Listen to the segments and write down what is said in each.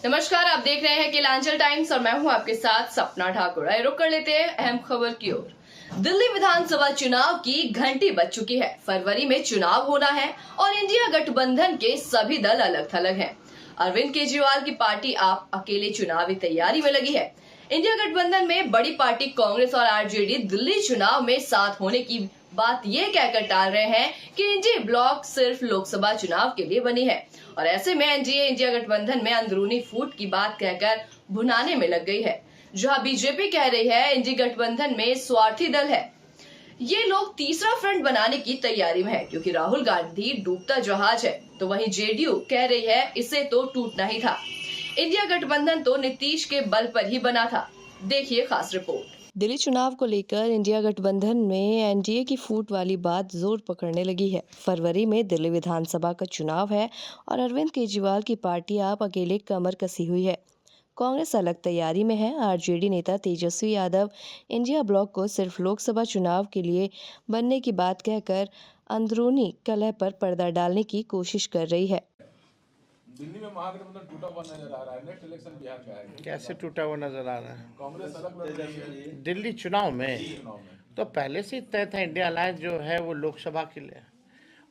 नमस्कार, आप देख रहे हैं केलांचल टाइम्स और मैं हूं आपके साथ सपना ठाकुर। आइए रुक कर लेते हैं अहम खबर की ओर। दिल्ली विधानसभा चुनाव की घंटी बज चुकी है। फरवरी में चुनाव होना है और इंडिया गठबंधन के सभी दल अलग थलग हैं। अरविंद केजरीवाल की पार्टी आप अकेले चुनावी तैयारी में लगी है। इंडिया गठबंधन में बड़ी पार्टी कांग्रेस और आरजेडी दिल्ली चुनाव में साथ होने की बात ये कहकर टाल रहे हैं कि इंडी ब्लॉक सिर्फ लोकसभा चुनाव के लिए बनी है और ऐसे में एनडीए इंडिया गठबंधन में अंदरूनी फूट की बात कहकर भुनाने में लग गई है। जहां बीजेपी कह रही है इंडिया गठबंधन में स्वार्थी दल है, ये लोग तीसरा फ्रंट बनाने की तैयारी में है क्योंकि राहुल गांधी डूबता जहाज है, तो वहीं जेडीयू कह रही है इसे तो टूटना ही था। इंडिया गठबंधन तो नीतीश के बल पर ही बना था। देखिए खास रिपोर्ट। दिल्ली चुनाव को लेकर इंडिया गठबंधन में एनडीए की फूट वाली बात जोर पकड़ने लगी है। फरवरी में दिल्ली विधानसभा का चुनाव है और अरविंद केजरीवाल की पार्टी आप अकेले कमर कसी हुई है। कांग्रेस अलग तैयारी में है। आरजेडी नेता तेजस्वी यादव इंडिया ब्लॉक को सिर्फ लोकसभा चुनाव के लिए बनने की बात कहकर अंदरूनी कलह पर पर्दा डालने की कोशिश कर रही है। दिल्ली में महागठबंधन टूटा हुआ नजर आ रहा है। नेक्स्ट इलेक्शन बिहार का है। कैसे टूटा हुआ नजर आ रहा है? कांग्रेस अलग लड़ रही है दिल्ली चुनाव में तो पहले से ही तय था। इंडिया अलायंस जो है वो लोकसभा के लिए,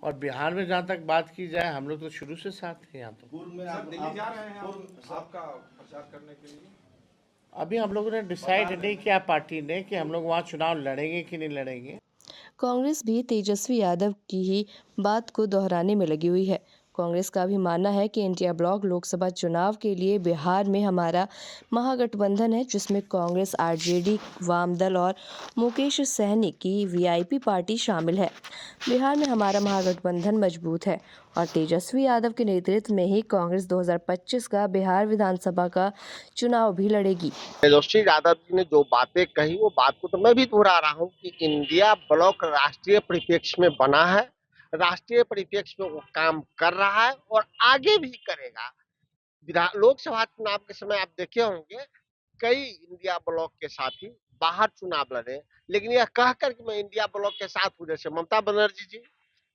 और बिहार में जहाँ तक बात की जाए हम लोग तो शुरू से साथ थे। यहाँ तो पूर्व में आप दिल्ली जा रहे हैं आपका प्रचार करने के लिए? अभी हम लोगों ने डिसाइड नहीं किया पार्टी ने कि हम लोग वहाँ चुनाव लड़ेंगे कि नहीं लड़ेंगे। कांग्रेस भी तेजस्वी यादव की ही बात को दोहराने में लगी हुई है। कांग्रेस का भी मानना है कि इंडिया ब्लॉक लोकसभा चुनाव के लिए बिहार में हमारा महागठबंधन है, जिसमें कांग्रेस, आरजेडी, वाम दल और मुकेश सहनी की वीआईपी पार्टी शामिल है। बिहार में हमारा महागठबंधन मजबूत है और तेजस्वी यादव के नेतृत्व में ही कांग्रेस 2025 का बिहार विधानसभा का चुनाव भी लड़ेगी। तेजस्वी यादव जी ने जो बातें कही वो बात को तो मैं भी दोहरा रहा हूँ कि इंडिया ब्लॉक राष्ट्रीय परिप्रेक्ष्य में बना है, राष्ट्रीय परिप्रेक्ष्य में वो काम कर रहा है और आगे भी करेगा। लोकसभा चुनाव के समय आप देखे होंगे कई इंडिया ब्लॉक के साथी बाहर चुनाव लड़े, लेकिन यह कहकर कि मैं इंडिया ब्लॉक के साथ हूँ, जैसे ममता बनर्जी जी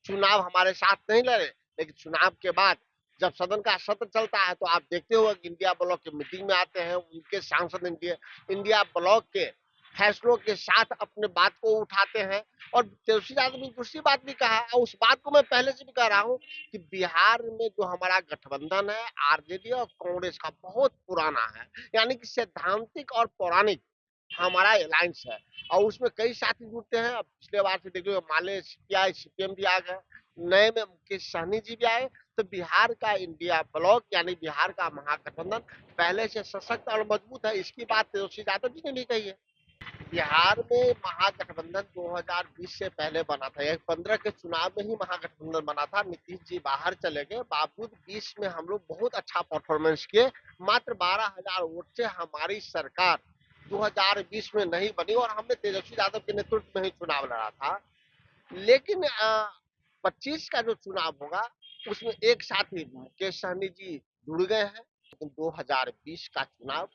चुनाव हमारे साथ नहीं लड़े, लेकिन चुनाव के बाद जब सदन का सत्र चलता है तो आप देखते हो कि इंडिया ब्लॉक की मीटिंग में आते हैं, उनके सांसद इंडिया ब्लॉक के फैसलों के साथ अपने बात को उठाते हैं। और तेजस्वी यादव ने दूसरी बात भी कहा, और उस बात को मैं पहले से भी कह रहा हूँ कि बिहार में जो हमारा गठबंधन है आरजेडी और कांग्रेस का बहुत पुराना है, यानी कि सैद्धांतिक और पौराणिक हमारा अलायंस है और उसमें कई साथी जुड़ते हैं। अब पिछले बार से देखिए माले सीपीआई सीपीएम भी आ गए, नए में मुकेश सहनी जी भी आए, तो बिहार का इंडिया ब्लॉक यानी बिहार का महागठबंधन पहले से सशक्त और मजबूत है। इसकी बात तेजस्वी यादव जी ने भी कही है। बिहार में महागठबंधन 2020 से पहले बना था, 15 के चुनाव में ही महागठबंधन बना था। नीतीश जी बाहर चले गए, बावजूद 20 में हम लोग बहुत अच्छा परफॉर्मेंस किए। मात्र 12,000 वोट से हमारी सरकार 2020 में नहीं बनी और हमने तेजस्वी यादव के नेतृत्व में ही चुनाव लड़ा था। लेकिन 25 का जो चुनाव होगा उसमें एक साथी मुकेश सहनी जी जुड़ गए हैं, लेकिन 2020 का चुनाव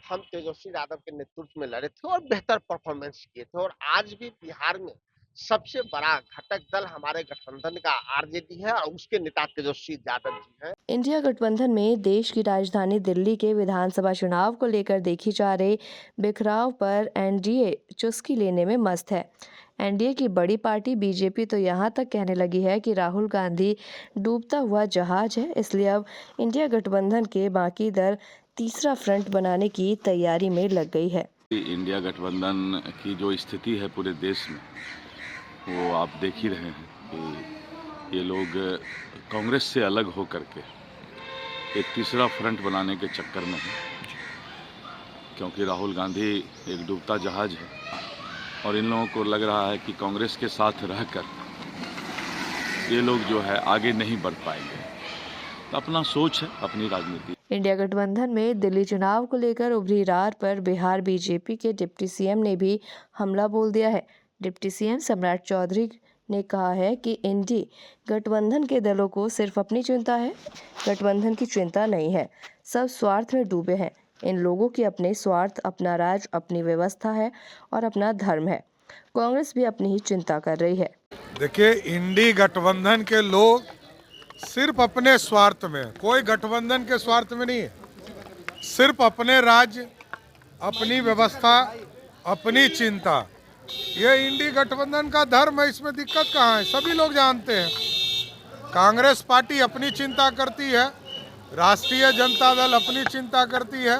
हम तेजस्वी यादव के नेतृत्व में लड़े थे और बेहतर परफॉर्मेंस किए थे। और आज भी बिहार में सबसे बड़ा घटक दल हमारे गठबंधन का आरजेडी है और उसके नेता तेजस्वी यादव जी हैं। इंडिया गठबंधन में देश की राजधानी दिल्ली के विधानसभा चुनाव को लेकर देखी जा रही बिखराव पर एनडीए चुस्की लेने में मस्त है। एनडीए की बड़ी पार्टी बीजेपी तो यहाँ तक कहने लगी है कि राहुल गांधी डूबता हुआ जहाज है, इसलिए अब इंडिया गठबंधन के बाकी दल तीसरा फ्रंट बनाने की तैयारी में लग गई है। इंडिया गठबंधन की जो स्थिति है पूरे देश में वो आप देख ही रहे हैं कि ये लोग कांग्रेस से अलग हो करके एक तीसरा फ्रंट बनाने के चक्कर में है, क्योंकि राहुल गांधी एक डूबता जहाज है और इन लोगों को लग रहा है कि कांग्रेस के साथ रहकर ये लोग जो है आगे नहीं बढ़ पाएंगे। तो अपना सोच है, अपनी राजनीति। इंडिया गठबंधन में दिल्ली चुनाव को लेकर उभरी रार पर बिहार बीजेपी के डिप्टी सीएम ने भी हमला बोल दिया है। डिप्टी सीएम सम्राट चौधरी ने कहा है कि इंडी गठबंधन के दलों को सिर्फ अपनी चिंता है, गठबंधन की चिंता नहीं है। सब स्वार्थ में डूबे हैं। इन लोगों की अपने स्वार्थ, अपना राज, अपनी व्यवस्था है और अपना धर्म है। कांग्रेस भी अपनी ही चिंता कर रही है। देखिए, इंडी गठबंधन के लोग सिर्फ अपने स्वार्थ में, कोई गठबंधन के स्वार्थ में नहीं है। सिर्फ अपने राज्य, अपनी व्यवस्था, अपनी चिंता, ये इंडी गठबंधन का धर्म है। इसमें दिक्कत कहाँ है? सभी लोग जानते हैं। कांग्रेस पार्टी अपनी चिंता करती है, राष्ट्रीय जनता दल अपनी चिंता करती है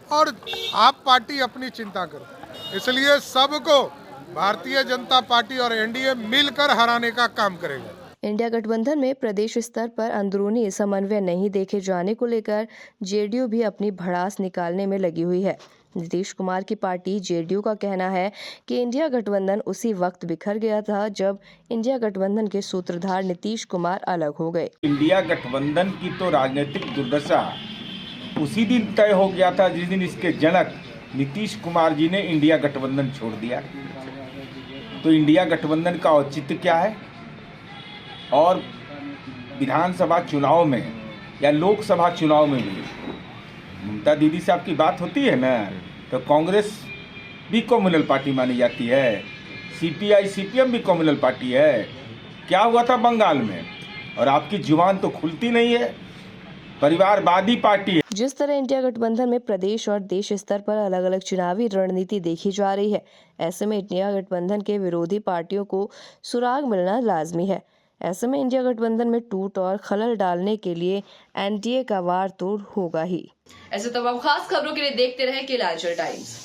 और आप पार्टी अपनी चिंता करती है। इसलिए सबको भारतीय जनता पार्टी और एनडीए मिलकर हराने का काम करेगा। इंडिया गठबंधन में प्रदेश स्तर पर अंदरूनी समन्वय नहीं देखे जाने को लेकर जेडीयू भी अपनी भड़ास निकालने में लगी हुई है। नीतीश कुमार की पार्टी जेडीयू का कहना है कि इंडिया गठबंधन उसी वक्त बिखर गया था जब इंडिया गठबंधन के सूत्रधार नीतीश कुमार अलग हो गए। इंडिया गठबंधन की तो राजनीतिक दुर्दशा उसी दिन तय हो गया था जिस दिन इसके जनक नीतीश कुमार जी ने इंडिया गठबंधन छोड़ दिया। तो इंडिया गठबंधन का औचित्य क्या है? और विधानसभा चुनाव में या लोकसभा चुनाव में भी ममता दीदी से आपकी बात होती है ना, तो कांग्रेस भी कम्युनल पार्टी मानी जाती है, सीपीआई सीपीएम भी कम्युनल पार्टी है। क्या हुआ था बंगाल में? और आपकी जुबान तो खुलती नहीं है, परिवारवादी पार्टी है। जिस तरह इंडिया गठबंधन में प्रदेश और देश स्तर पर अलग अलग चुनावी रणनीति देखी जा रही है, ऐसे में इंडिया गठबंधन के विरोधी पार्टियों को सुराग मिलना लाजमी है। ऐसे में इंडिया गठबंधन में टूट और खलल डालने के लिए एनडीए का वार तो होगा ही। ऐसे तमाम खास खबरों के लिए देखते रहें केलांचल टाइम्स।